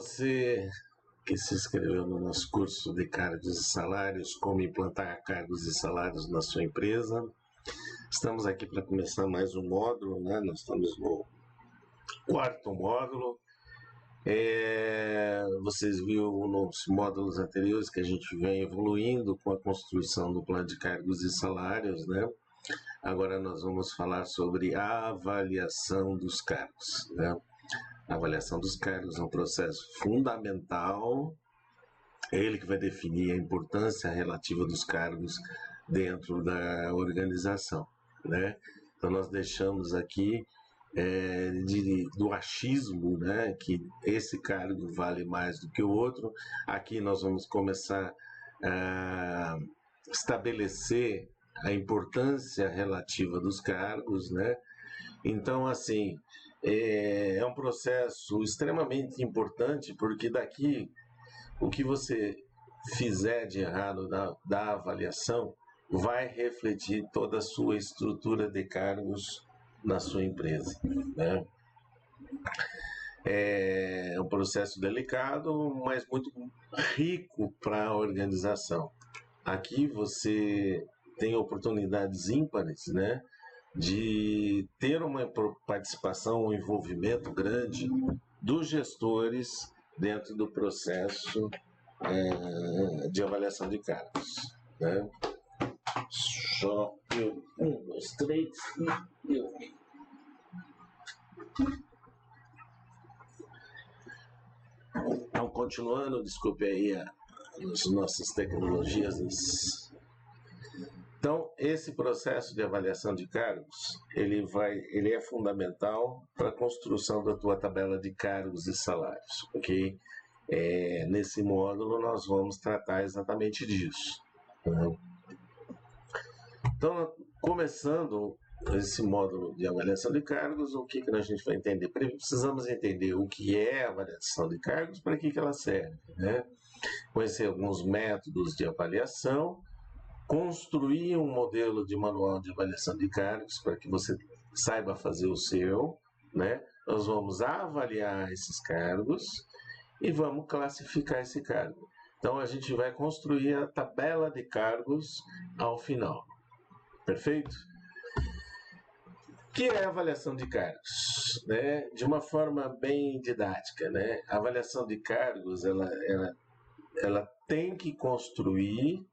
você que se inscreveu no nosso curso de cargos e salários, como implantar cargos e salários na sua empresa. Estamos aqui para começar mais um módulo, né? Nós estamos no quarto módulo. Vocês viram nos módulos anteriores que a gente vem evoluindo com a construção do plano de cargos e salários, né? Agora nós vamos falar sobre a avaliação dos cargos, né? A avaliação dos cargos é um processo fundamental, é ele que vai definir a importância relativa dos cargos dentro da organização, né? Então nós deixamos aqui do achismo, né, que esse cargo vale mais do que o outro. Aqui nós vamos começar a estabelecer a importância relativa dos cargos, né? Então, assim, é um processo extremamente importante, porque daqui, o que você fizer de errado da avaliação vai refletir toda a sua estrutura de cargos na sua empresa, né? É um processo delicado, mas muito rico para a organização. Aqui você tem oportunidades ímpares, né, de ter uma participação, um envolvimento grande dos gestores dentro do processo de avaliação de cargos, né? Só eu, 1, 2, 3 e eu. Então, continuando, desculpe aí as nossas tecnologias. Então, esse processo de avaliação de cargos, ele é fundamental para a construção da tua tabela de cargos e salários, ok? Nesse módulo nós vamos tratar exatamente disso, né? Então, começando esse módulo de avaliação de cargos, o que a gente vai entender? Precisamos entender o que é a avaliação de cargos, para que ela serve, né? Conhecer alguns métodos de avaliação, construir um modelo de manual de avaliação de cargos para que você saiba fazer o seu, né? Nós vamos avaliar esses cargos e vamos classificar esse cargo. Então, a gente vai construir a tabela de cargos ao final. Perfeito? O que é a avaliação de cargos, né? De uma forma bem didática, né? A avaliação de cargos, ela tem que construir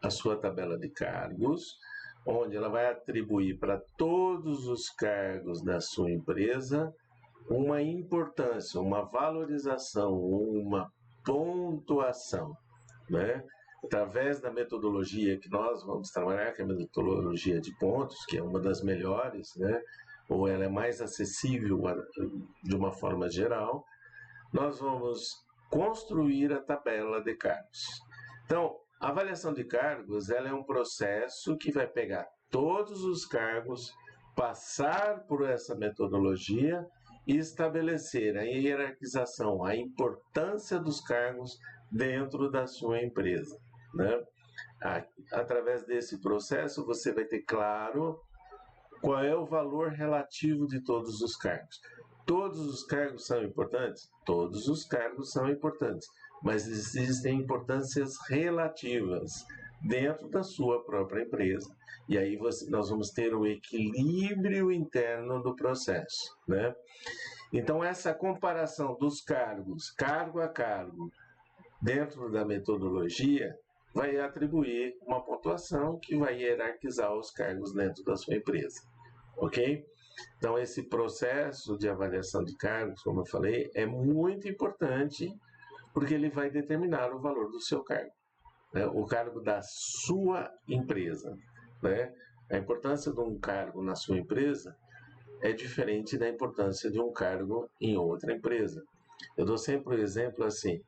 a sua tabela de cargos, onde ela vai atribuir para todos os cargos da sua empresa uma importância, uma valorização, uma pontuação, né? Através da metodologia que nós vamos trabalhar, que é a metodologia de pontos, que é uma das melhores, né? Ou ela é mais acessível de uma forma geral, nós vamos construir a tabela de cargos. Então, a avaliação de cargos, ela é um processo que vai pegar todos os cargos, passar por essa metodologia e estabelecer a hierarquização, a importância dos cargos dentro da sua empresa, né? Através desse processo, você vai ter claro qual é o valor relativo de todos os cargos. Todos os cargos são importantes? Todos os cargos são importantes, mas existem importâncias relativas dentro da sua própria empresa. E aí nós vamos ter o equilíbrio interno do processo, né? Então, essa comparação dos cargos, cargo a cargo, dentro da metodologia, vai atribuir uma pontuação que vai hierarquizar os cargos dentro da sua empresa, ok? Então, esse processo de avaliação de cargos, como eu falei, é muito importante, porque ele vai determinar o valor do seu cargo, né? O cargo da sua empresa, né? A importância de um cargo na sua empresa é diferente da importância de um cargo em outra empresa. Eu dou sempre o exemplo assim: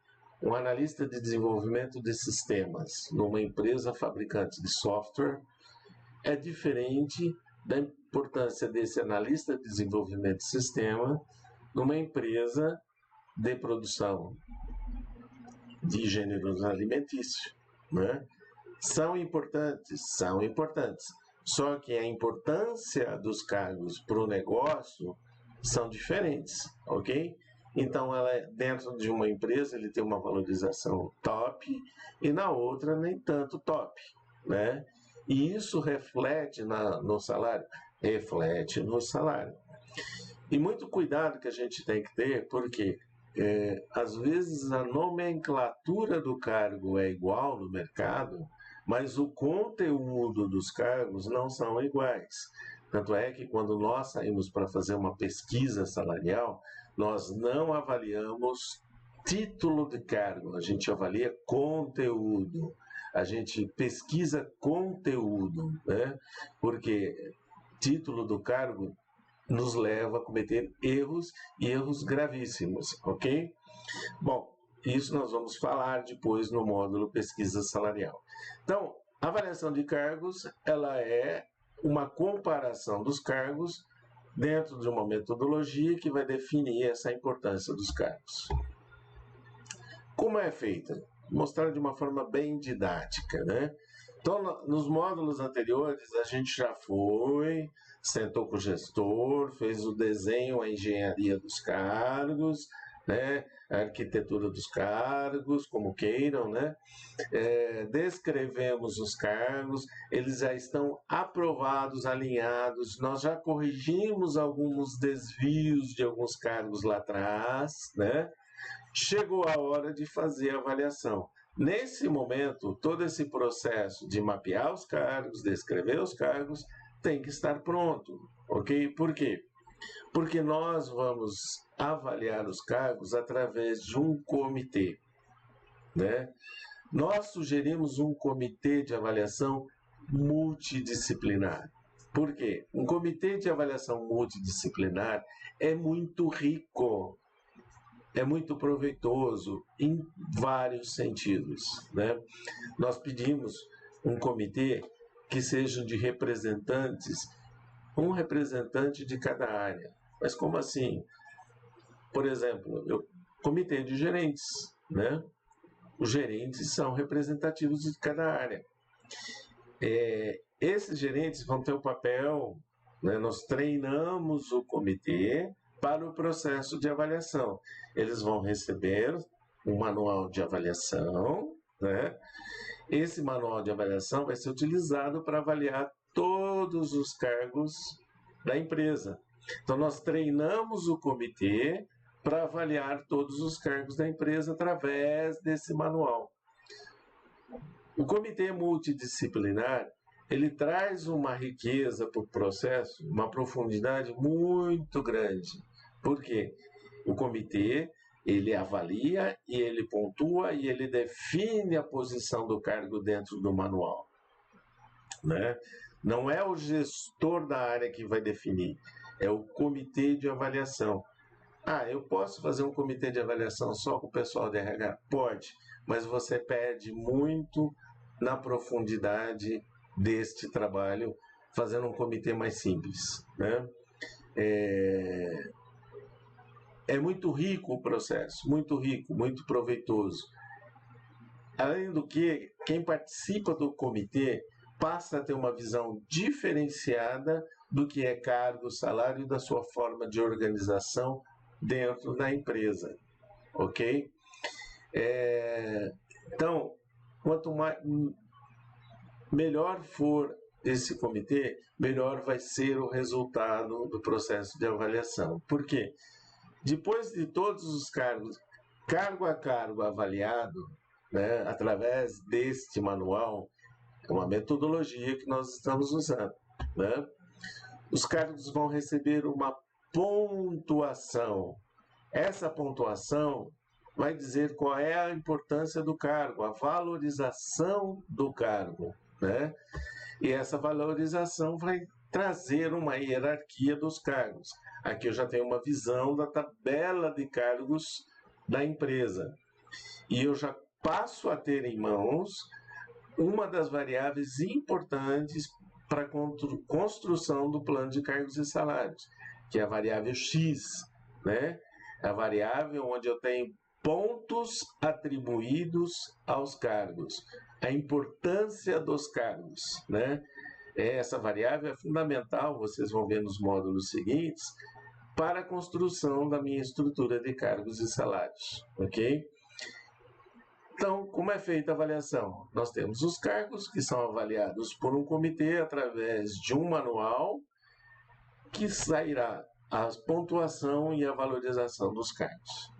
um analista de desenvolvimento de sistemas numa empresa fabricante de software é diferente da importância desse analista de desenvolvimento de sistema numa empresa de produção de gêneros alimentícios, né? São importantes, só que a importância dos cargos para o negócio são diferentes, ok? Então, dentro de uma empresa, ele tem uma valorização top e na outra nem tanto top, né? E isso reflete no salário? Reflete no salário. E muito cuidado que a gente tem que ter, porque às vezes a nomenclatura do cargo é igual no mercado, mas o conteúdo dos cargos não são iguais. Tanto é que quando nós saímos para fazer uma pesquisa salarial, nós não avaliamos título de cargo, a gente avalia conteúdo, a gente pesquisa conteúdo, né? Porque título do cargo nos leva a cometer erros e erros gravíssimos, ok? Bom, isso nós vamos falar depois no módulo pesquisa salarial. Então, a avaliação de cargos, ela é uma comparação dos cargos dentro de uma metodologia que vai definir essa importância dos cargos. Como é feita? Mostrar de uma forma bem didática, né? Então, nos módulos anteriores, a gente já sentou com o gestor, fez o desenho, a engenharia dos cargos, né? A arquitetura dos cargos, como queiram, né? Descrevemos os cargos, eles já estão aprovados, alinhados, nós já corrigimos alguns desvios de alguns cargos lá atrás, né? Chegou a hora de fazer a avaliação. Nesse momento, todo esse processo de mapear os cargos, descrever os cargos, tem que estar pronto, ok? Por quê? Porque nós vamos avaliar os cargos através de um comitê, né? Nós sugerimos um comitê de avaliação multidisciplinar. Por quê? Um comitê de avaliação multidisciplinar é muito rico, é muito proveitoso em vários sentidos, né? Nós pedimos um comitê que seja de representantes, um representante de cada área. Mas como assim? Por exemplo, comitê de gerentes, né? Os gerentes são representativos de cada área. Esses gerentes vão ter o papel, né? Nós treinamos o comitê para o processo de avaliação. Eles vão receber um manual de avaliação, né? Esse manual de avaliação vai ser utilizado para avaliar todos os cargos da empresa. Então, nós treinamos o comitê para avaliar todos os cargos da empresa através desse manual. O comitê multidisciplinar, ele traz uma riqueza para o processo, uma profundidade muito grande. Por quê? O comitê, ele avalia e ele pontua e ele define a posição do cargo dentro do manual, né? Não é o gestor da área que vai definir, é o comitê de avaliação. Eu posso fazer um comitê de avaliação só com o pessoal de RH? Pode, mas você perde muito na profundidade deste trabalho fazendo um comitê mais simples, né? É muito rico o processo, muito rico, muito proveitoso. Além do que, quem participa do comitê passa a ter uma visão diferenciada do que é cargo, salário e da sua forma de organização dentro da empresa, ok? Então, quanto melhor for esse comitê, melhor vai ser o resultado do processo de avaliação. Por quê? Depois de todos os cargos, cargo a cargo avaliado, né, através deste manual, é uma metodologia que nós estamos usando, né? Os cargos vão receber uma pontuação. Essa pontuação vai dizer qual é a importância do cargo, a valorização do cargo, né? E essa valorização vai trazer uma hierarquia dos cargos. Aqui eu já tenho uma visão da tabela de cargos da empresa. E eu já passo a ter em mãos uma das variáveis importantes para a construção do plano de cargos e salários, que é a variável X, né? A variável onde eu tenho pontos atribuídos aos cargos, a importância dos cargos, né? Essa variável é fundamental, vocês vão ver nos módulos seguintes, para a construção da minha estrutura de cargos e salários, ok? Então, como é feita a avaliação? Nós temos os cargos que são avaliados por um comitê através de um manual que sairá a pontuação e a valorização dos cargos.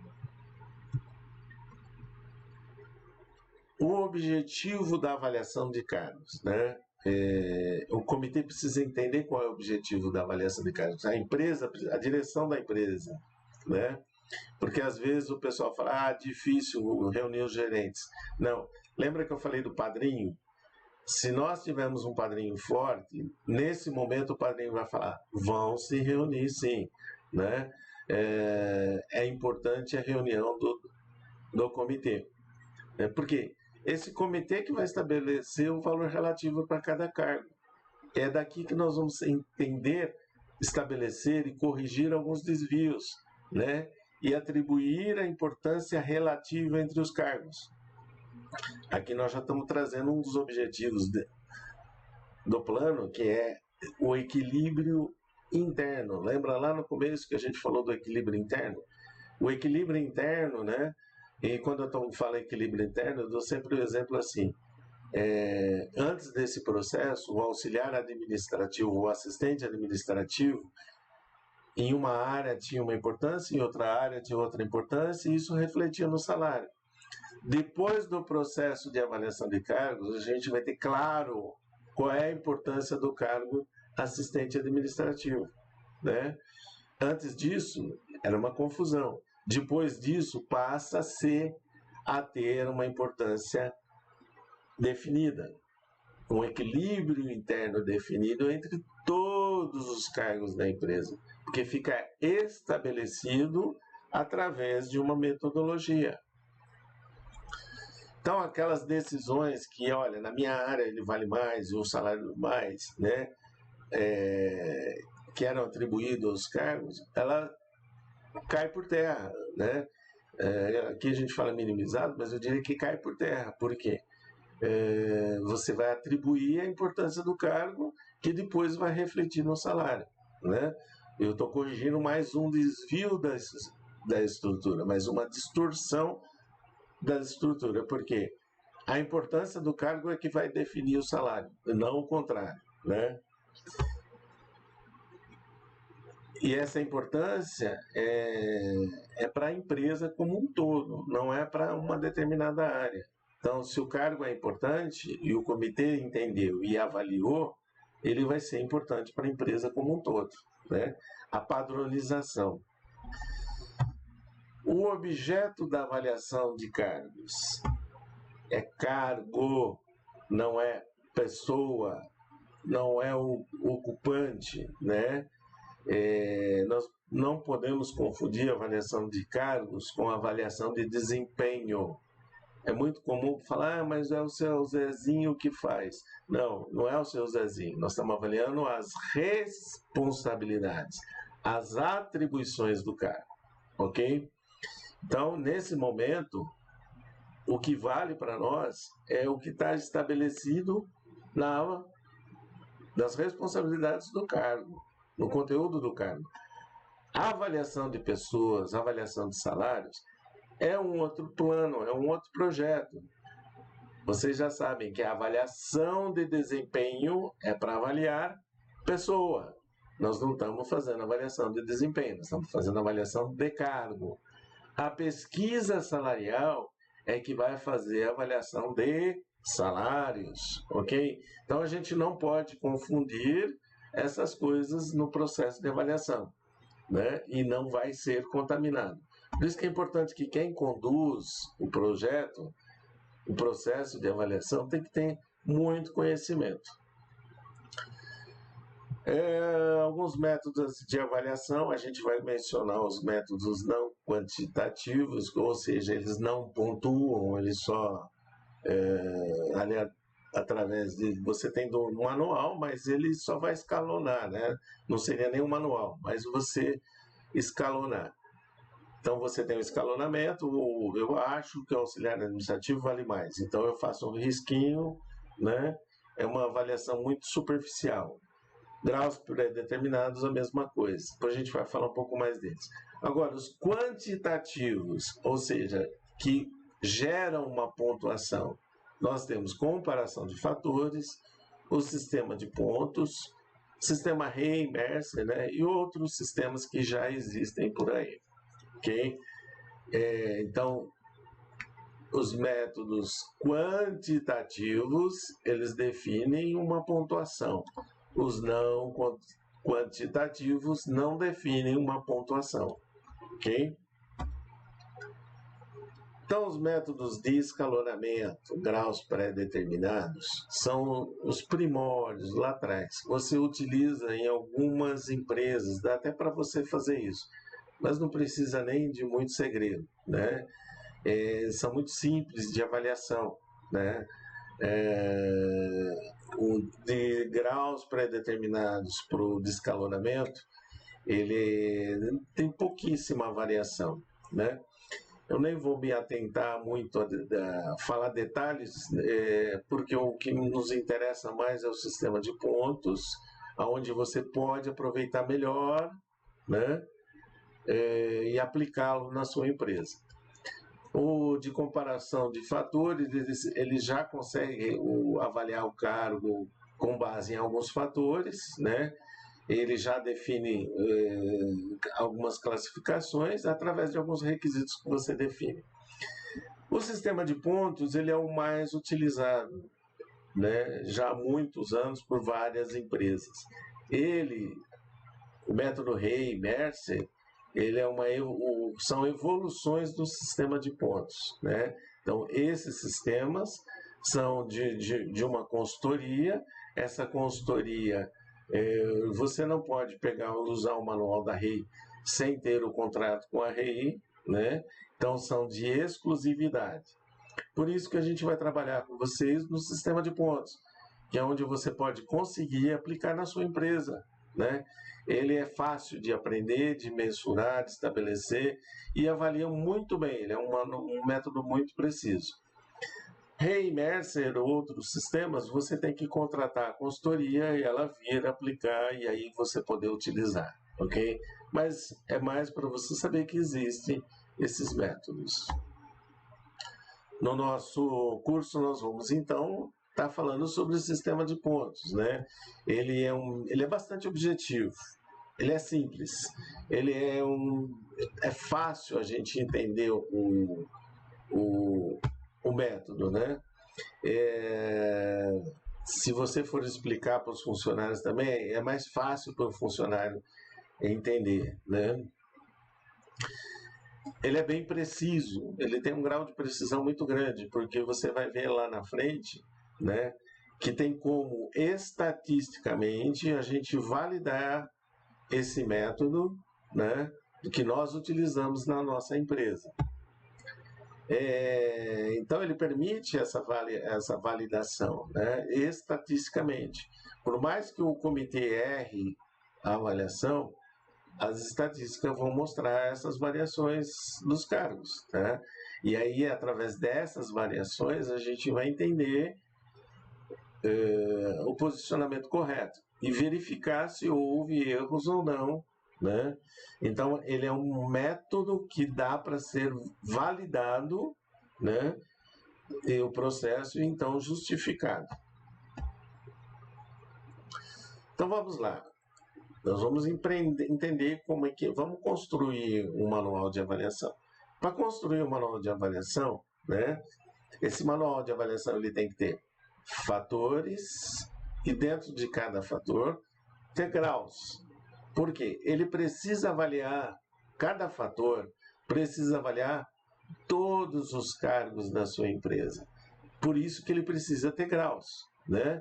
O objetivo da avaliação de cargos, né? O comitê precisa entender qual é o objetivo da avaliação de cargos. A empresa, a direção da empresa, né? Porque às vezes o pessoal fala, difícil reunir os gerentes. Não, lembra que eu falei do padrinho? Se nós tivermos um padrinho forte, nesse momento o padrinho vai falar, vão se reunir sim, né? É importante a reunião do comitê. Porque esse comitê que vai estabelecer o valor relativo para cada cargo. É daqui que nós vamos entender, estabelecer e corrigir alguns desvios, né? E atribuir a importância relativa entre os cargos. Aqui nós já estamos trazendo um dos objetivos do plano, que é o equilíbrio interno. Lembra lá no começo que a gente falou do equilíbrio interno? O equilíbrio interno, né? E quando eu falo equilíbrio interno, eu dou sempre o exemplo assim. Antes desse processo, o auxiliar administrativo, o assistente administrativo, em uma área tinha uma importância, em outra área tinha outra importância, e isso refletia no salário. Depois do processo de avaliação de cargos, a gente vai ter claro qual é a importância do cargo assistente administrativo, né? Antes disso, era uma confusão. Depois disso, passa a ter uma importância definida, um equilíbrio interno definido entre todos os cargos da empresa, porque fica estabelecido através de uma metodologia. Então, aquelas decisões que, olha, na minha área ele vale mais, o salário mais, né, que eram atribuídos aos cargos, ela cai por terra, né? Aqui a gente fala minimizado, mas eu diria que cai por terra. Por quê? Você vai atribuir a importância do cargo que depois vai refletir no salário, né? Eu estou corrigindo mais um desvio da estrutura, mais uma distorção da estrutura, porque a importância do cargo é que vai definir o salário, não o contrário, né? E essa importância é para a empresa como um todo, não é para uma determinada área. Então, se o cargo é importante e o comitê entendeu e avaliou, ele vai ser importante para a empresa como um todo, né? A padronização. O objeto da avaliação de cargos é cargo, não é pessoa, não é o ocupante, né? Nós não podemos confundir a avaliação de cargos com a avaliação de desempenho. É muito comum falar, mas é o seu Zezinho que faz. Não, não é o seu Zezinho. Nós estamos avaliando as responsabilidades, as atribuições do cargo, ok? Então, nesse momento, o que vale para nós é o que está estabelecido das responsabilidades do cargo, no conteúdo do cargo. A avaliação de pessoas, a avaliação de salários, é um outro plano, é um outro projeto. Vocês já sabem que a avaliação de desempenho é para avaliar pessoa. Nós não estamos fazendo avaliação de desempenho, nós estamos fazendo avaliação de cargo. A pesquisa salarial é que vai fazer a avaliação de salários, ok? Então a gente não pode confundir essas coisas no processo de avaliação, né? E não vai ser contaminado. Por isso que é importante que quem conduz o projeto, o processo de avaliação, tem que ter muito conhecimento. Alguns métodos de avaliação, a gente vai mencionar os métodos não quantitativos, ou seja, eles não pontuam, eles só, através de, você tem do manual, mas ele só vai escalonar, né? Não seria nem um manual, mas você escalonar. Então, você tem o escalonamento, eu acho que o auxiliar administrativo vale mais. Então, eu faço um risquinho, né? É uma avaliação muito superficial. Graus pré-determinados, a mesma coisa. Depois a gente vai falar um pouco mais deles. Agora, os quantitativos, ou seja, que geram uma pontuação. Nós temos comparação de fatores, o sistema de pontos, sistema Rey-Mercer, né, e outros sistemas que já existem por aí. Ok? Então, os métodos quantitativos, eles definem uma pontuação. Os não quantitativos não definem uma pontuação, ok? Então, os métodos de escalonamento, graus pré-determinados, são os primórdios lá atrás. Você utiliza em algumas empresas, dá até para você fazer isso, mas não precisa nem de muito segredo, né? São muito simples de avaliação, né? O de graus pré-determinados para o descalonamento, ele tem pouquíssima variação, né? Eu nem vou me atentar muito a falar detalhes, porque o que nos interessa mais é o sistema de pontos, onde você pode aproveitar melhor, né? E aplicá-lo na sua empresa. O de comparação de fatores, ele já consegue avaliar o cargo com base em alguns fatores, né? Ele já define algumas classificações através de alguns requisitos que você define. O sistema de pontos, ele é o mais utilizado, né? Já há muitos anos por várias empresas. O método Rey-Mercer, ele é são evoluções do sistema de pontos, né? Então, esses sistemas são de uma consultoria. Essa consultoria, você não pode usar o manual da Rey sem ter o contrato com a Rey, né? Então, são de exclusividade. Por isso que a gente vai trabalhar com vocês no sistema de pontos, que é onde você pode conseguir aplicar na sua empresa, né? Ele é fácil de aprender, de mensurar, de estabelecer e avalia muito bem. Ele é um método muito preciso. Rey-Mercer ou outros sistemas, você tem que contratar a consultoria e ela vir aplicar e aí você poder utilizar, ok? Mas é mais para você saber que existem esses métodos. No nosso curso nós vamos então estar falando sobre o sistema de pontos, né? Ele é bastante objetivo, ele é simples, é fácil a gente entender o método, né? Se você for explicar para os funcionários também, é mais fácil para o funcionário entender, né? Ele é bem preciso, ele tem um grau de precisão muito grande, porque você vai ver lá na frente, né, que tem como estatisticamente a gente validar esse método, né, que nós utilizamos na nossa empresa. Então ele permite essa validação, né, estatisticamente. Por mais que o comitê erre a avaliação, as estatísticas vão mostrar essas variações dos cargos, né? E aí, através dessas variações, a gente vai entender o posicionamento correto e verificar se houve erros ou não, né? Então, ele é um método que dá para ser validado, né? E o processo, então, justificado. Então, vamos lá. Nós vamos entender como é que vamos construir um manual de avaliação. Para construir um manual de avaliação, né, esse manual de avaliação ele tem que ter fatores e dentro de cada fator ter graus. Por quê? Ele precisa avaliar, cada fator precisa avaliar todos os cargos da sua empresa. Por isso que ele precisa ter graus, né?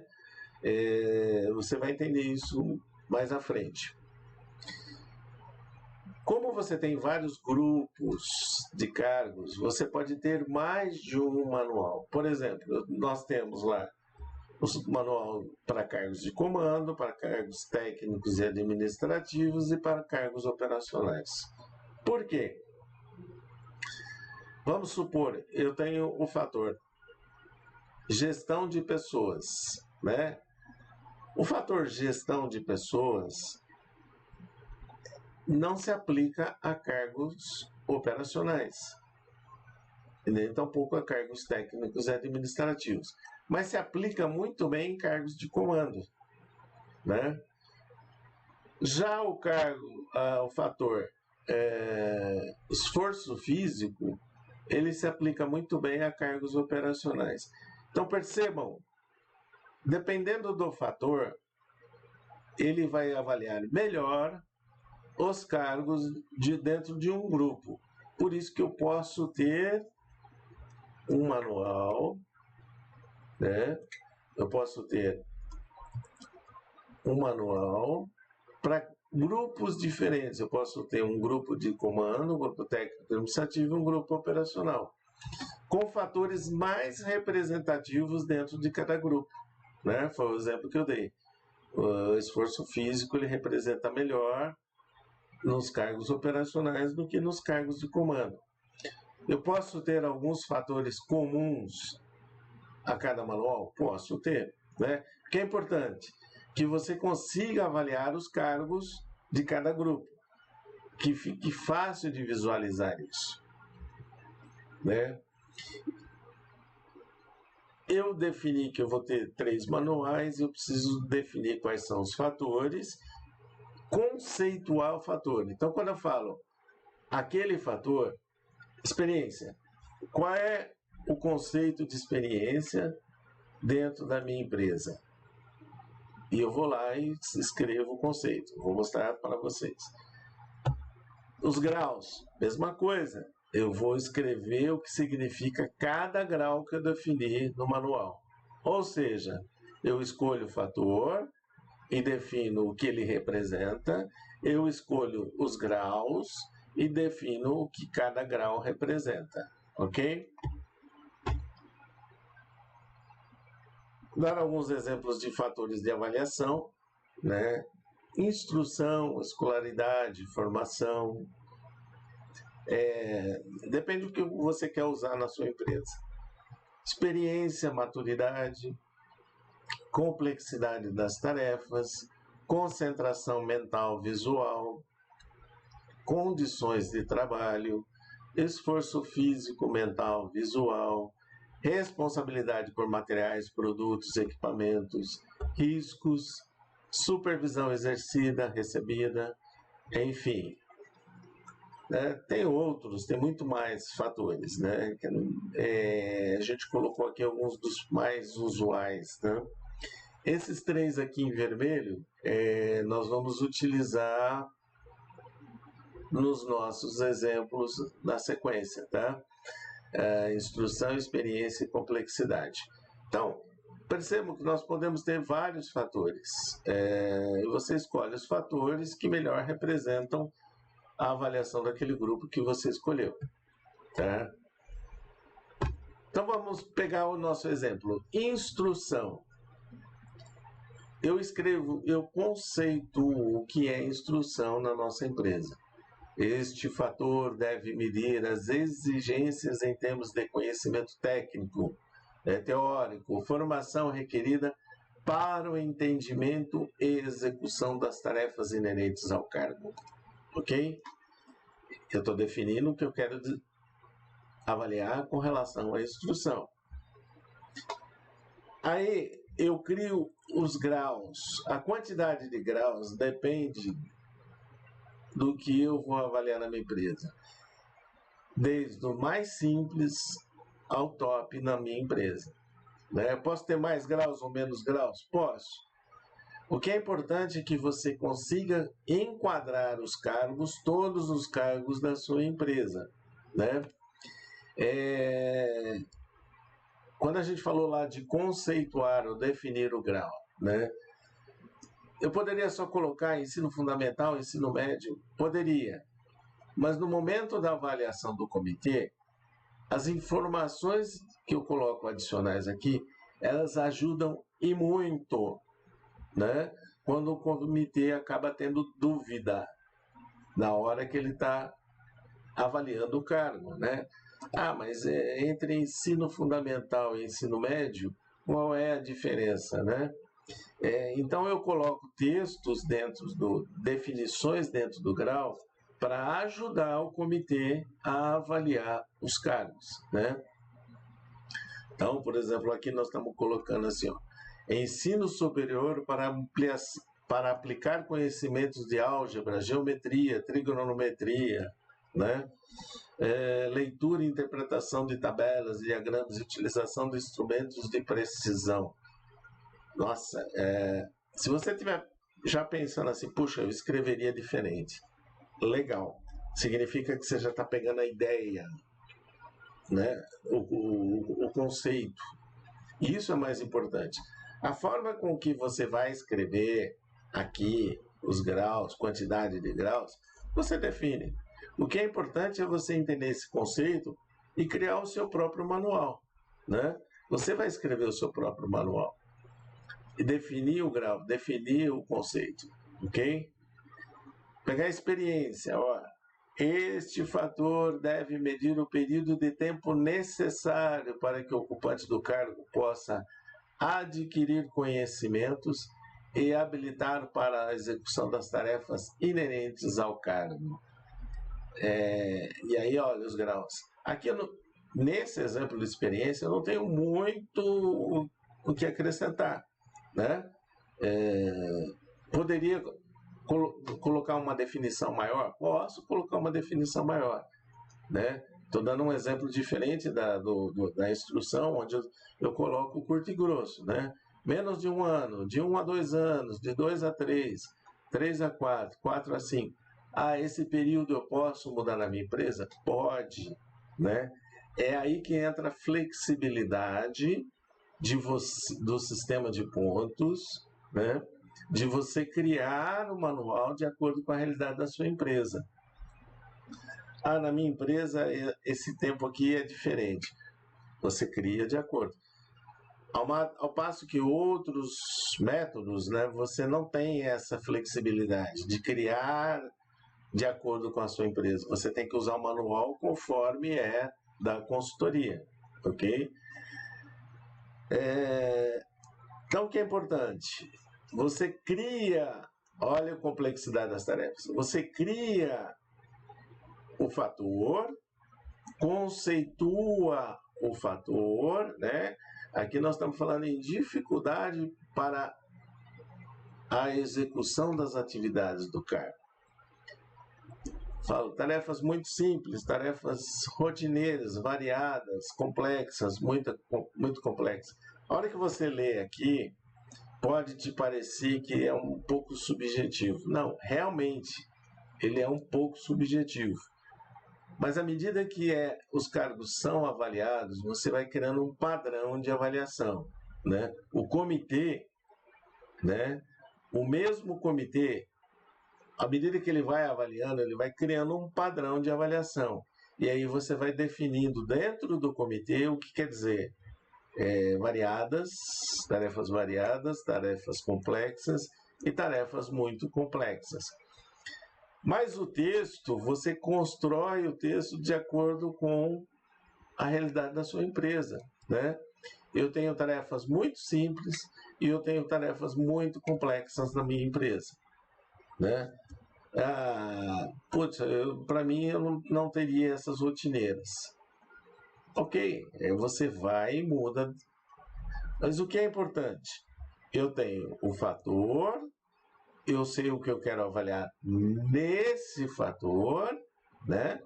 Você vai entender isso mais à frente. Como você tem vários grupos de cargos, você pode ter mais de um manual. Por exemplo, nós temos lá o manual para cargos de comando, para cargos técnicos e administrativos e para cargos operacionais. Por quê? Vamos supor, eu tenho o fator gestão de pessoas, né? O fator gestão de pessoas não se aplica a cargos operacionais, e nem tampouco a cargos técnicos e administrativos, mas se aplica muito bem em cargos de comando, né? Já o fator esforço físico, ele se aplica muito bem a cargos operacionais. Então percebam, dependendo do fator, ele vai avaliar melhor os cargos dentro de um grupo. Por isso que eu posso ter um manual, né? Eu posso ter um manual para grupos diferentes. Eu posso ter um grupo de comando, um grupo técnico administrativo e um grupo operacional, com fatores mais representativos dentro de cada grupo, né? Foi o exemplo que eu dei. O esforço físico ele representa melhor nos cargos operacionais do que nos cargos de comando. Eu posso ter alguns fatores comuns a cada manual? Posso ter, né? O que é importante? Que você consiga avaliar os cargos de cada grupo, que fique fácil de visualizar isso, né? Eu defini que eu vou ter 3 manuais, eu preciso definir quais são os fatores, conceituar o fator. Então, quando eu falo aquele fator, experiência, qual é o conceito de experiência dentro da minha empresa? E eu vou lá e escrevo o conceito. Vou mostrar para vocês. Os graus, mesma coisa. Eu vou escrever o que significa cada grau que eu defini no manual. Ou seja, eu escolho o fator e defino o que ele representa, eu escolho os graus e defino o que cada grau representa, ok? Vou dar alguns exemplos de fatores de avaliação, né? Instrução, escolaridade, formação, depende do que você quer usar na sua empresa. Experiência, maturidade, complexidade das tarefas, concentração mental visual, condições de trabalho, esforço físico, mental, visual, responsabilidade por materiais, produtos, equipamentos, riscos, supervisão exercida, recebida, enfim. Tem outros, tem muito mais fatores, né? A gente colocou aqui alguns dos mais usuais, né? Esses 3 aqui em vermelho, nós vamos utilizar nos nossos exemplos na sequência, tá? Instrução, experiência e complexidade. Então, percebam que nós podemos ter vários fatores. E você escolhe os fatores que melhor representam a avaliação daquele grupo que você escolheu, tá? Então vamos pegar o nosso exemplo. Instrução. Eu conceituo o que é instrução na nossa empresa. Este fator deve medir as exigências em termos de conhecimento técnico, teórico, formação requerida para o entendimento e execução das tarefas inerentes ao cargo. Ok? Eu estou definindo o que eu quero avaliar com relação à instrução. Aí eu crio os graus. A quantidade de graus depende do que eu vou avaliar na minha empresa. Desde o mais simples ao top na minha empresa. Posso ter mais graus ou menos graus? Posso. O que é importante é que você consiga enquadrar os cargos, todos os cargos da sua empresa, né? Quando a gente falou lá de conceituar ou definir o grau, né? Eu poderia só colocar ensino fundamental, ensino médio? Poderia. Mas no momento da avaliação do comitê, as informações que eu coloco adicionais aqui, elas ajudam e muito, né? Quando o comitê acaba tendo dúvida na hora que ele está avaliando o cargo, né? Mas entre ensino fundamental e ensino médio, qual é a diferença, né? Então eu coloco textos definições dentro do grau para ajudar o comitê a avaliar os cargos, né? Então, por exemplo, aqui nós estamos colocando assim, ó, ensino superior para aplicar conhecimentos de álgebra, geometria, trigonometria, né? Leitura e interpretação de tabelas, diagramas e utilização de instrumentos de precisão. Nossa, se você estiver já pensando assim, puxa, eu escreveria diferente. Legal. Significa que você já está pegando a ideia, né? O conceito. Isso é mais importante. A forma com que você vai escrever aqui os graus, quantidade de graus, você define. O que é importante é você entender esse conceito e criar o seu próprio manual, né? Você vai escrever o seu próprio manual e definir o grau, definir o conceito, ok? Pegar a experiência, ó. Este fator deve medir o período de tempo necessário para que o ocupante do cargo possa adquirir conhecimentos e habilitar para a execução das tarefas inerentes ao cargo. E aí, olha os graus. Aqui, nesse exemplo de experiência, eu não tenho muito o que acrescentar, né? Poderia colocar uma definição maior? Posso colocar uma definição maior, né? Estou dando um exemplo diferente da instrução, onde eu coloco curto e grosso, né? Menos de 1 ano, de 1 a 2 anos, de 2 a 3, 3 a 4, 4 a 5. Esse período eu posso mudar na minha empresa? Pode, né? É aí que entra a flexibilidade do sistema de pontos, né? De você criar um manual de acordo com a realidade da sua empresa. Na minha empresa, esse tempo aqui é diferente. Você cria de acordo. Ao passo que outros métodos, né, você não tem essa flexibilidade de criar de acordo com a sua empresa. Você tem que usar o manual conforme é da consultoria, ok? Então, o que é importante? Você cria, olha a complexidade das tarefas, você cria o fator, conceitua o fator, né? Aqui nós estamos falando em dificuldade para a execução das atividades do cargo. Falo, tarefas muito simples, tarefas rotineiras, variadas, complexas, muito complexas. A hora que você lê aqui, pode te parecer que é um pouco subjetivo. Não, realmente, ele é um pouco subjetivo. Mas à medida que os cargos são avaliados, você vai criando um padrão de avaliação, né? O comitê, né? O mesmo comitê, à medida que ele vai avaliando, ele vai criando um padrão de avaliação. E aí você vai definindo dentro do comitê o que quer dizer tarefas complexas e tarefas muito complexas. Mas o texto, você constrói o texto de acordo com a realidade da sua empresa, né? Eu tenho tarefas muito simples e eu tenho tarefas muito complexas na minha empresa, né? Para mim, eu não teria essas rotineiras. Ok, você vai e muda. Mas o que é importante? Eu tenho o fator, eu sei o que eu quero avaliar nesse fator, né?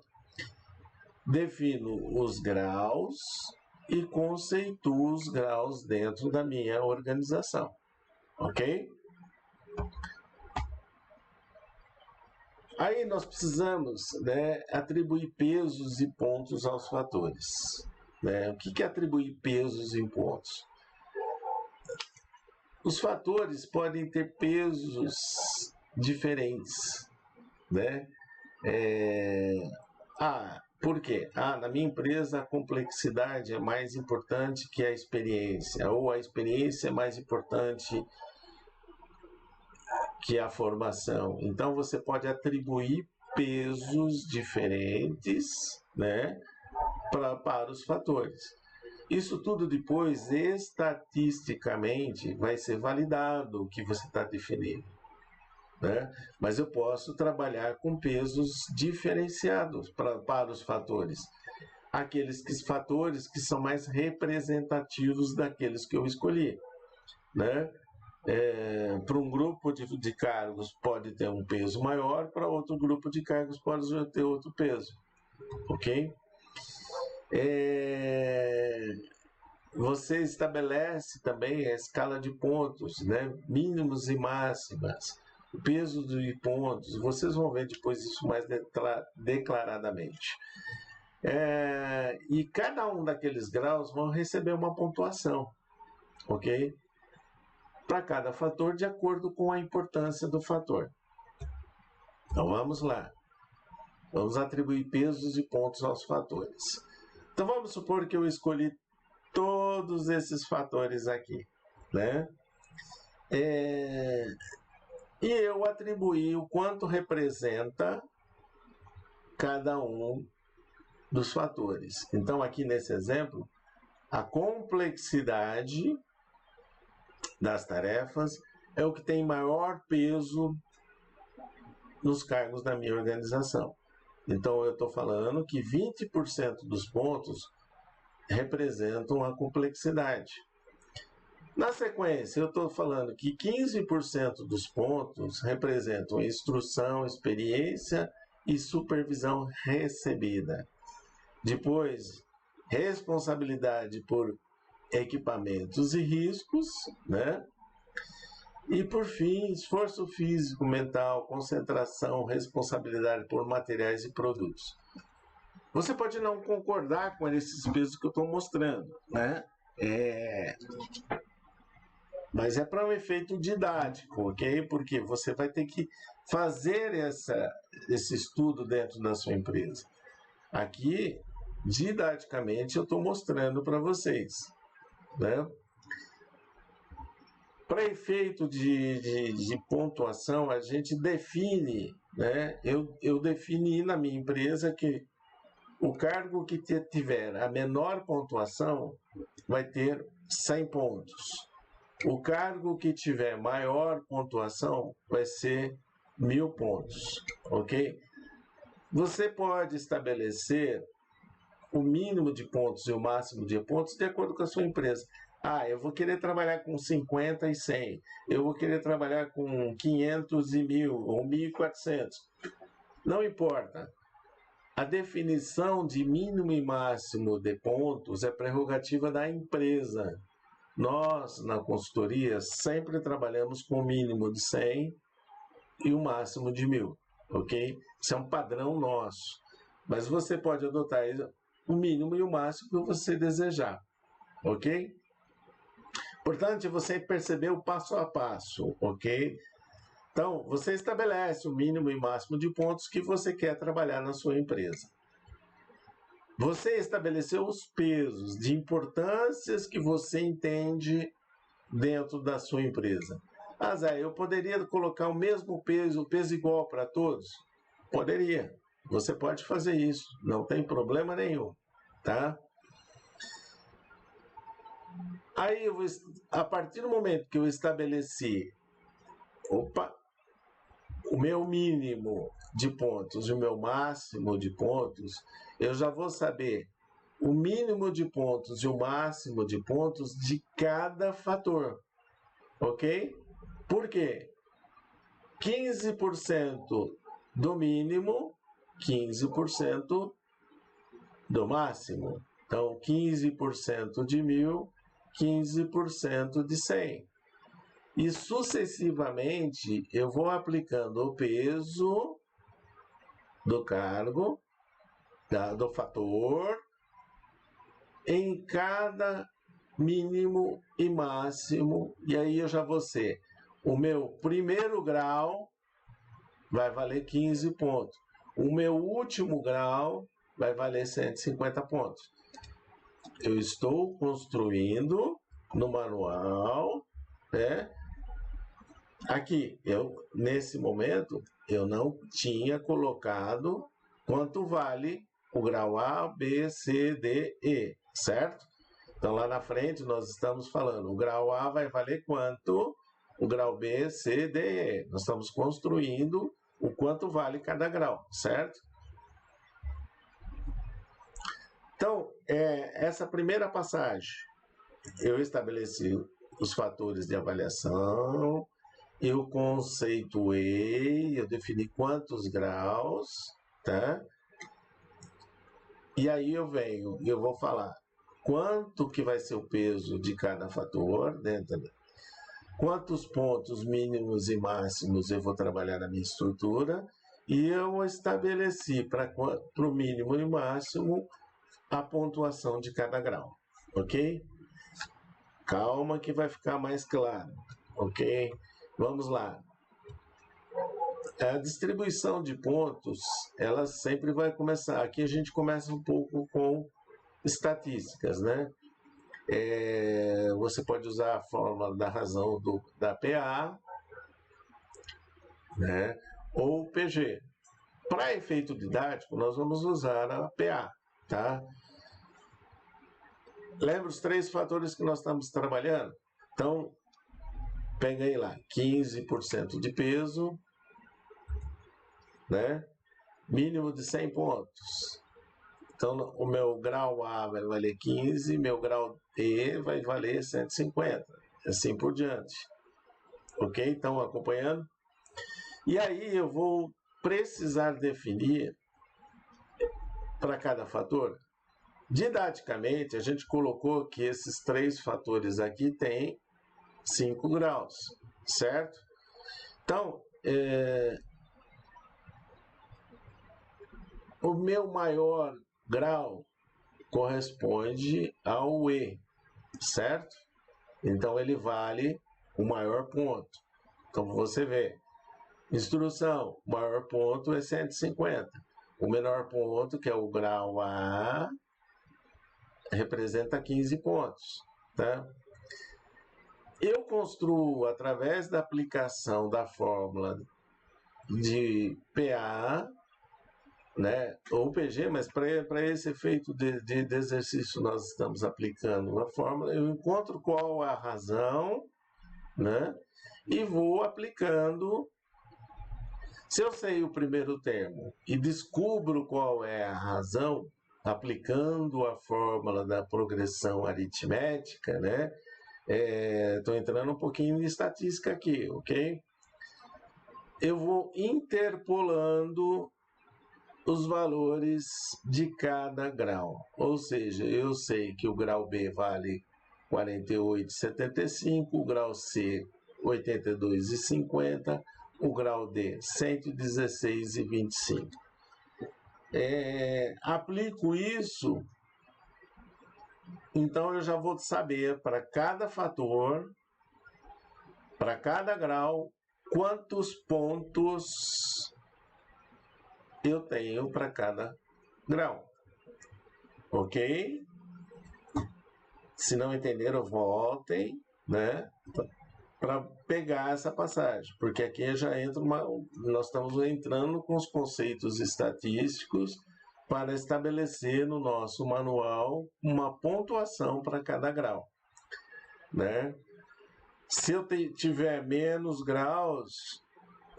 Defino os graus e conceituo os graus dentro da minha organização, ok? Aí nós precisamos, né, atribuir pesos e pontos aos fatores, né? O que é atribuir pesos e pontos? Os fatores podem ter pesos diferentes, né? Por quê? Na minha empresa a complexidade é mais importante que a experiência, ou a experiência é mais importante que a formação. Então você pode atribuir pesos diferentes, né, para os fatores. Isso tudo depois, estatisticamente, vai ser validado o que você está definindo, né? Mas eu posso trabalhar com pesos diferenciados para os fatores. Fatores que são mais representativos daqueles que eu escolhi, né? Para um grupo de cargos pode ter um peso maior, para outro grupo de cargos pode ter outro peso, ok? Você estabelece também a escala de pontos, né? Mínimos e máximas, o peso de pontos. Vocês vão ver depois isso mais declaradamente. E cada um daqueles graus vão receber uma pontuação, ok? Para cada fator, de acordo com a importância do fator. Então vamos lá. Vamos atribuir pesos e pontos aos fatores. Então vamos supor que eu escolhi todos esses fatores aqui, né? E eu atribuí o quanto representa cada um dos fatores. Então aqui nesse exemplo, a complexidade das tarefas é o que tem maior peso nos cargos da minha organização. Então eu estou falando que 20% dos pontos representam a complexidade. Na sequência, eu estou falando que 15% dos pontos representam instrução, experiência e supervisão recebida. Depois, responsabilidade por equipamentos e riscos, né? E, por fim, esforço físico, mental, concentração, responsabilidade por materiais e produtos. Você pode não concordar com esses pesos que eu estou mostrando, né? Mas é para um efeito didático, ok? Porque você vai ter que fazer esse estudo dentro da sua empresa. Aqui, didaticamente, eu estou mostrando para vocês, né? Para efeito de pontuação, a gente define, né? Eu defini na minha empresa que o cargo que tiver a menor pontuação vai ter 100 pontos. O cargo que tiver maior pontuação vai ser 1000 pontos, ok? Você pode estabelecer o mínimo de pontos e o máximo de pontos de acordo com a sua empresa. Eu vou querer trabalhar com 50 e 100. Eu vou querer trabalhar com 500 e 1000 ou 1400. Não importa. A definição de mínimo e máximo de pontos é prerrogativa da empresa. Nós, na consultoria, sempre trabalhamos com o mínimo de 100 e o máximo de 1000, ok? Isso é um padrão nosso. Mas você pode adotar o mínimo e o máximo que você desejar, ok? Portanto, você percebeu passo a passo, ok? Então, você estabelece o mínimo e máximo de pontos que você quer trabalhar na sua empresa. Você estabeleceu os pesos de importâncias que você entende dentro da sua empresa. Zé, eu poderia colocar o mesmo peso, o peso igual para todos? Poderia. Você pode fazer isso, não tem problema nenhum, tá? Aí, a partir do momento que eu estabeleci, o meu mínimo de pontos e o meu máximo de pontos, eu já vou saber o mínimo de pontos e o máximo de pontos de cada fator, ok? Por quê? 15% do mínimo, 15% do máximo. Então, 15% de 1000, 15% de 100. E sucessivamente eu vou aplicando o peso do cargo, do fator, em cada mínimo e máximo. E aí eu já vou ser, o meu primeiro grau vai valer 15 pontos. O meu último grau vai valer 150 pontos. Eu estou construindo no manual, né? Aqui, nesse momento, eu não tinha colocado quanto vale o grau A, B, C, D, E, certo? Então, lá na frente, nós estamos falando, o grau A vai valer quanto? O grau B, C, D, E. Nós estamos construindo o quanto vale cada grau, certo? Então, essa primeira passagem, eu estabeleci os fatores de avaliação, eu conceituei, eu defini quantos graus, tá? E aí eu vou falar quanto que vai ser o peso de cada fator, quantos pontos mínimos e máximos eu vou trabalhar na minha estrutura, e eu estabeleci para o mínimo e máximo a pontuação de cada grau, ok? Calma que vai ficar mais claro, ok? Vamos lá. A distribuição de pontos, ela sempre vai começar. Aqui a gente começa um pouco com estatísticas, né? Você pode usar a fórmula da razão da PA, né? Ou PG. Para efeito didático, nós vamos usar a PA, tá? Lembra os 3 fatores que nós estamos trabalhando? Então, pega aí lá, 15% de peso, né? Mínimo de 100 pontos. Então, o meu grau A vai valer 15, meu grau E vai valer 150, assim por diante. Ok? Estão acompanhando? E aí eu vou precisar definir para cada fator. Didaticamente, a gente colocou que esses 3 fatores aqui têm 5 graus, certo? Então, o meu maior grau corresponde ao E, certo? Então, ele vale o maior ponto. Então, você vê, instrução, o maior ponto é 150. O menor ponto, que é o grau A, representa 15 pontos, tá? Eu construo, através da aplicação da fórmula de PA, né, ou PG, mas para esse efeito de exercício nós estamos aplicando a fórmula, eu encontro qual a razão, né, e vou aplicando. Se eu sei o primeiro termo e descubro qual é a razão, aplicando a fórmula da progressão aritmética, né, estou entrando um pouquinho em estatística aqui, ok? Eu vou interpolando os valores de cada grau. Ou seja, eu sei que o grau B vale 48,75, o grau C 82,50, o grau D 116,25. Aplico isso, então eu já vou saber para cada fator, para cada grau, quantos pontos eu tenho para cada grau. Ok? Se não entenderam, voltem, né? Para pegar essa passagem, porque aqui já entra nós estamos entrando com os conceitos estatísticos para estabelecer no nosso manual uma pontuação para cada grau, né? Se eu tiver menos graus,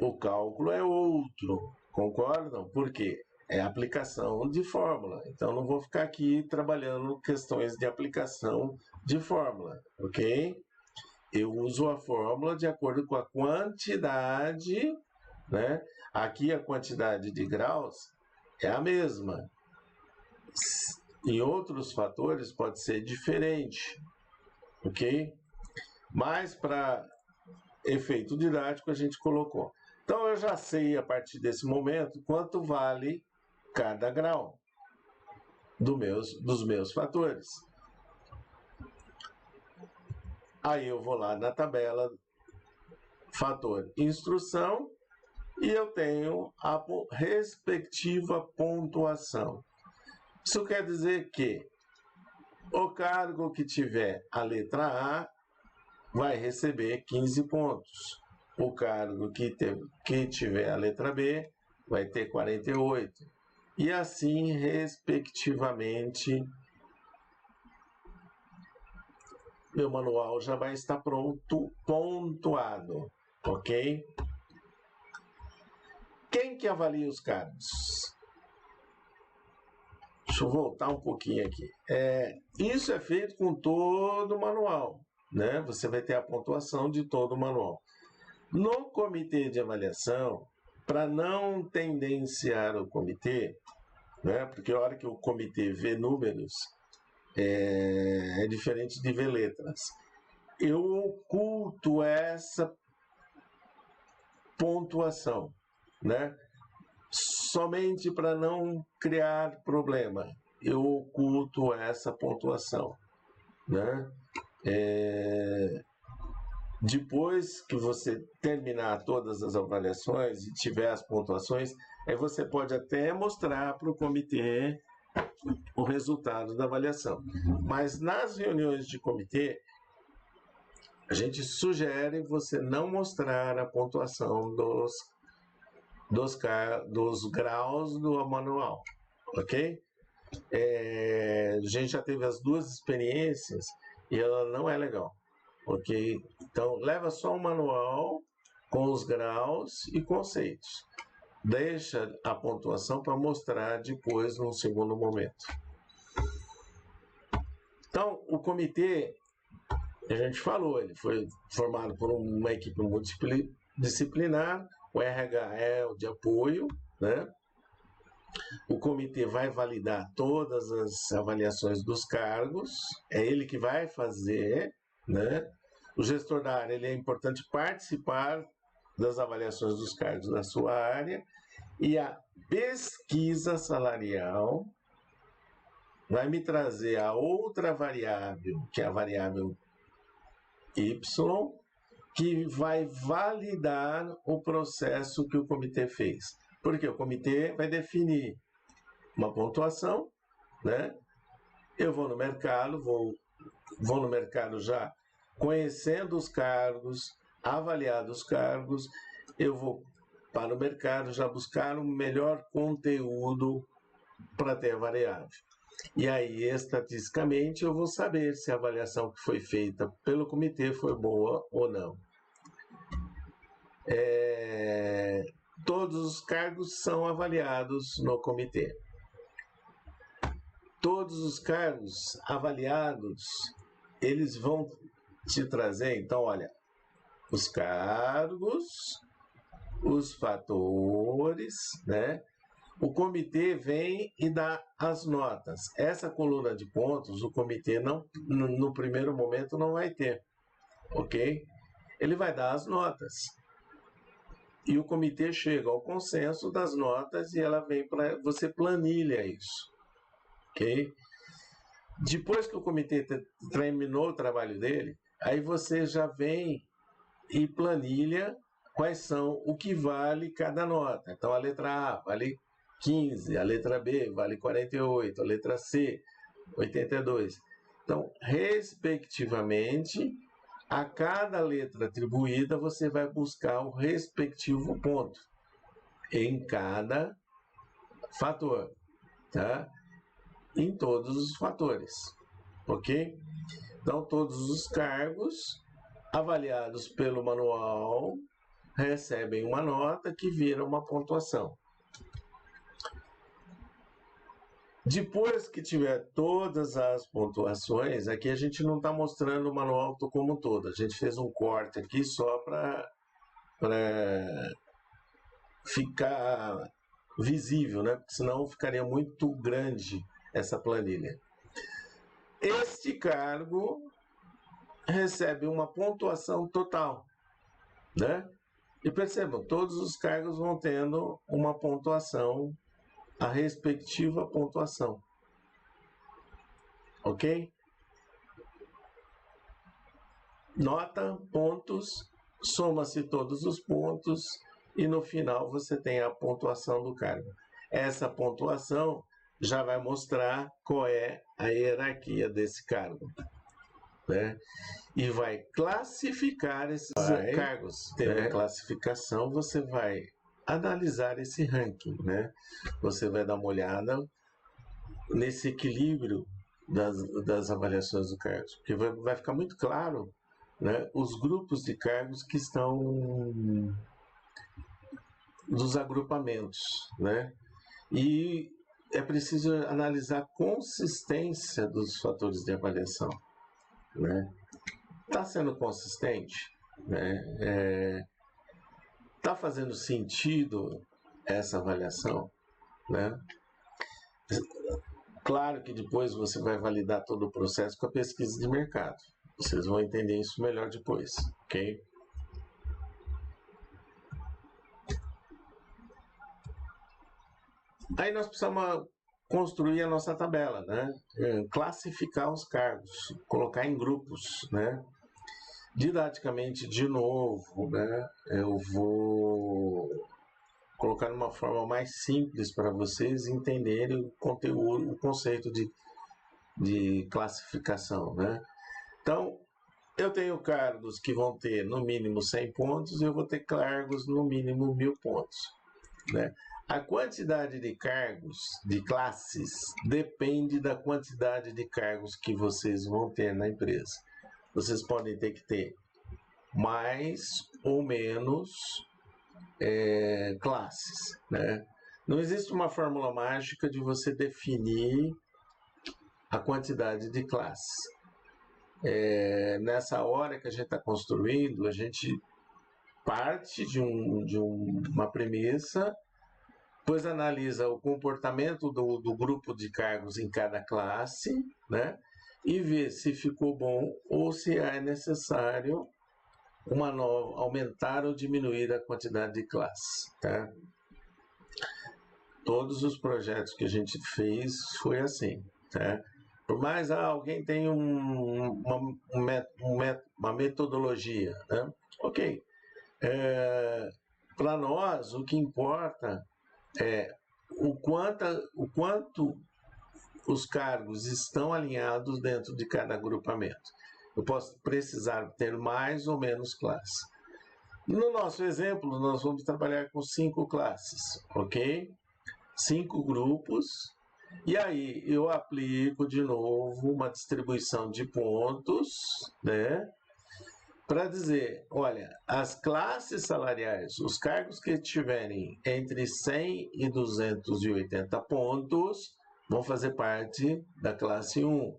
o cálculo é outro, concordam? Por quê? É aplicação de fórmula. Então, não vou ficar aqui trabalhando questões de aplicação de fórmula, ok? Eu uso a fórmula de acordo com a quantidade, né? Aqui a quantidade de graus é a mesma. Em outros fatores pode ser diferente, ok? Mas para efeito didático a gente colocou. Então eu já sei a partir desse momento quanto vale cada grau dos meus fatores. Aí eu vou lá na tabela fator instrução e eu tenho a respectiva pontuação. Isso quer dizer que o cargo que tiver a letra A vai receber 15 pontos. O cargo que tiver a letra B vai ter 48. E assim, respectivamente, meu manual já vai estar pronto, pontuado, ok? Quem que avalia os cargos? Deixa eu voltar um pouquinho aqui. Isso é feito com todo o manual, né? Você vai ter a pontuação de todo o manual. No comitê de avaliação, para não tendenciar o comitê, né? Porque a hora que o comitê vê números, é diferente de ver letras. Eu oculto essa pontuação, né? Somente para não criar problema, eu oculto essa pontuação, né? Depois que você terminar todas as avaliações e tiver as pontuações, aí você pode até mostrar para o comitê o resultado da avaliação. Mas nas reuniões de comitê, a gente sugere você não mostrar a pontuação dos graus do manual, ok? A gente já teve as duas experiências e ela não é legal, ok? Então, leva só o manual com os graus e conceitos. Deixa a pontuação para mostrar depois, num segundo momento. Então, o comitê, a gente falou, ele foi formado por uma equipe multidisciplinar, o RH é o de apoio, né? O comitê vai validar todas as avaliações dos cargos, é ele que vai fazer, né? O gestor da área, ele é importante participar das avaliações dos cargos da sua área, e a pesquisa salarial vai me trazer a outra variável, que é a variável Y, que vai validar o processo que o comitê fez. Porque o comitê vai definir uma pontuação, né? Eu vou no mercado, vou no mercado já conhecendo os cargos, avaliado os cargos, eu vou para o mercado já buscar um melhor conteúdo para ter a variável. E aí, estatisticamente, eu vou saber se a avaliação que foi feita pelo comitê foi boa ou não. Todos os cargos são avaliados no comitê. Todos os cargos avaliados, eles vão te trazer, então, olha, os cargos, os fatores, né? O comitê vem e dá as notas. Essa coluna de pontos, o comitê não, no primeiro momento não vai ter, ok? Ele vai dar as notas. E o comitê chega ao consenso das notas e ela vem para você planilha isso, ok? Depois que o comitê terminou o trabalho dele, aí você já vem e planilha quais são o que vale cada nota. Então a letra A vale 15, a letra B vale 48, a letra C 82. Então, respectivamente, a cada letra atribuída você vai buscar o respectivo ponto em cada fator, tá? Em todos os fatores, ok? Então, todos os cargos avaliados pelo manual recebem uma nota que vira uma pontuação. Depois que tiver todas as pontuações, aqui a gente não está mostrando o manual como um todo. A gente fez um corte aqui só para ficar visível, né? Porque senão ficaria muito grande essa planilha. Este cargo recebe uma pontuação total, né? E percebam, todos os cargos vão tendo uma pontuação, a respectiva pontuação. Ok? Nota, pontos, soma-se todos os pontos e no final você tem a pontuação do cargo. Essa pontuação já vai mostrar qual é a hierarquia desse cargo, né? E vai classificar esses cargos. Tendo a classificação, você vai analisar esse ranking, né? Você vai dar uma olhada nesse equilíbrio das avaliações do cargos, porque vai ficar muito claro, né, os grupos de cargos que estão dos agrupamentos, né? E é preciso analisar a consistência dos fatores de avaliação, né? Está sendo consistente, né? Está fazendo sentido essa avaliação, né? Claro que depois você vai validar todo o processo com a pesquisa de mercado. Vocês vão entender isso melhor depois, ok? Aí nós precisamos construir a nossa tabela, né? Classificar os cargos, colocar em grupos, né? Didaticamente, de novo, né? Eu vou colocar de uma forma mais simples para vocês entenderem o conteúdo, o conceito de classificação, né? Então, eu tenho cargos que vão ter no mínimo 100 pontos e eu vou ter cargos no mínimo 1000 pontos, né? A quantidade de cargos, de classes, depende da quantidade de cargos que vocês vão ter na empresa. Vocês podem ter que ter mais ou menos classes, né? Não existe uma fórmula mágica de você definir a quantidade de classes. Nessa hora que a gente está construindo, a gente parte de uma premissa, depois analisa o comportamento do grupo de cargos em cada classe, né? E vê se ficou bom ou se é necessário aumentar ou diminuir a quantidade de classes, tá? Todos os projetos que a gente fez foi assim, tá? Por mais alguém tem uma metodologia, né? Ok. Para nós, o que importa é o quanto os cargos estão alinhados dentro de cada agrupamento. Eu posso precisar ter mais ou menos classes. No nosso exemplo, nós vamos trabalhar com 5 classes, ok? 5 grupos, e aí eu aplico de novo uma distribuição de pontos, né? Para dizer, olha, as classes salariais, os cargos que tiverem entre 100 e 280 pontos, vão fazer parte da classe 1.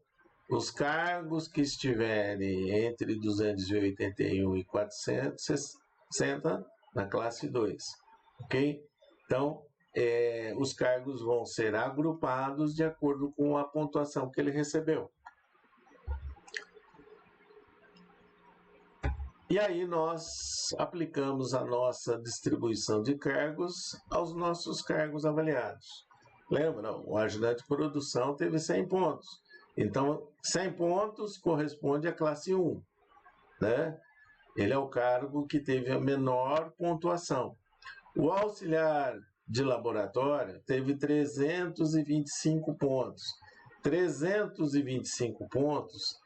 Os cargos que estiverem entre 281 e 460, na classe 2. Ok? Então, os cargos vão ser agrupados de acordo com a pontuação que ele recebeu. E aí nós aplicamos a nossa distribuição de cargos aos nossos cargos avaliados. Lembra? O ajudante de produção teve 100 pontos. Então, 100 pontos corresponde à classe 1, né? Ele é o cargo que teve a menor pontuação. O auxiliar de laboratório teve 325 pontos. 325 pontos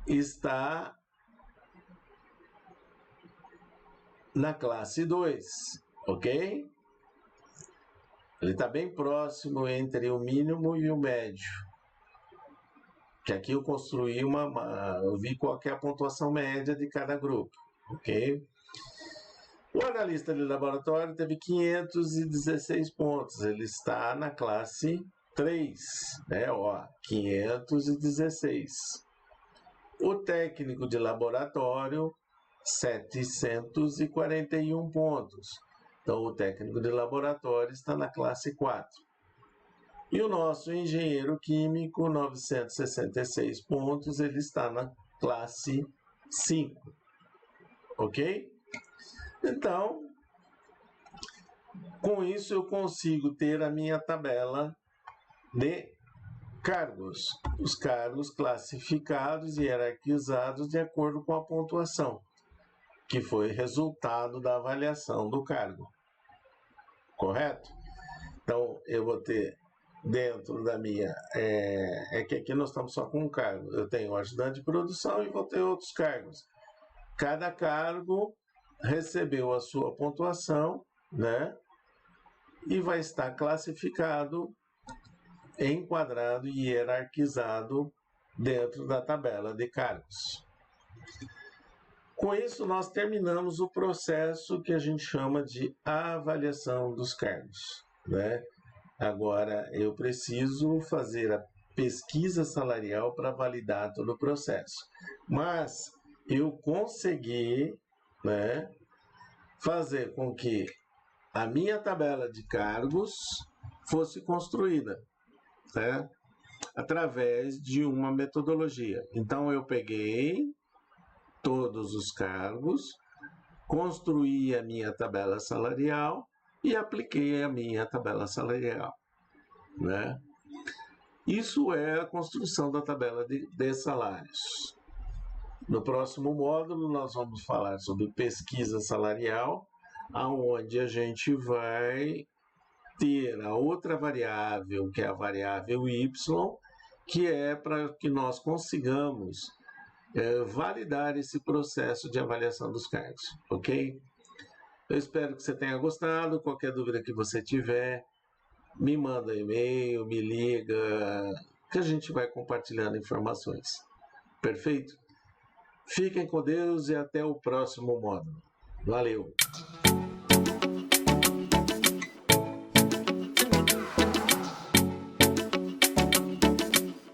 está na classe 2, ok? Ele está bem próximo entre o mínimo e o médio. Que aqui eu construí eu vi qual é a pontuação média de cada grupo, ok? O analista de laboratório teve 516 pontos, ele está na classe 3, né? Ó, 516. O técnico de laboratório, 741 pontos. Então, o técnico de laboratório está na classe 4. E o nosso engenheiro químico, 966 pontos, ele está na classe 5. Ok? Então, com isso eu consigo ter a minha tabela de cargos. Os cargos classificados e hierarquizados de acordo com a pontuação, que foi resultado da avaliação do cargo. Correto? Então, eu vou ter dentro da minha... que aqui nós estamos só com um cargo. Eu tenho o ajudante de produção e vou ter outros cargos. Cada cargo recebeu a sua pontuação, né? E vai estar classificado, enquadrado e hierarquizado dentro da tabela de cargos. Com isso, nós terminamos o processo que a gente chama de avaliação dos cargos, né? Agora, eu preciso fazer a pesquisa salarial para validar todo o processo. Mas eu consegui, né, fazer com que a minha tabela de cargos fosse construída, né, através de uma metodologia. Então, eu peguei todos os cargos, construí a minha tabela salarial e apliquei a minha tabela salarial, né? Isso é a construção da tabela de salários. No próximo módulo, nós vamos falar sobre pesquisa salarial, aonde a gente vai ter a outra variável, que é a variável Y, que é para que nós consigamos validar esse processo de avaliação dos cargos, ok? Eu espero que você tenha gostado. Qualquer dúvida que você tiver, me manda e-mail, me liga, que a gente vai compartilhando informações. Perfeito? Fiquem com Deus e até o próximo módulo. Valeu!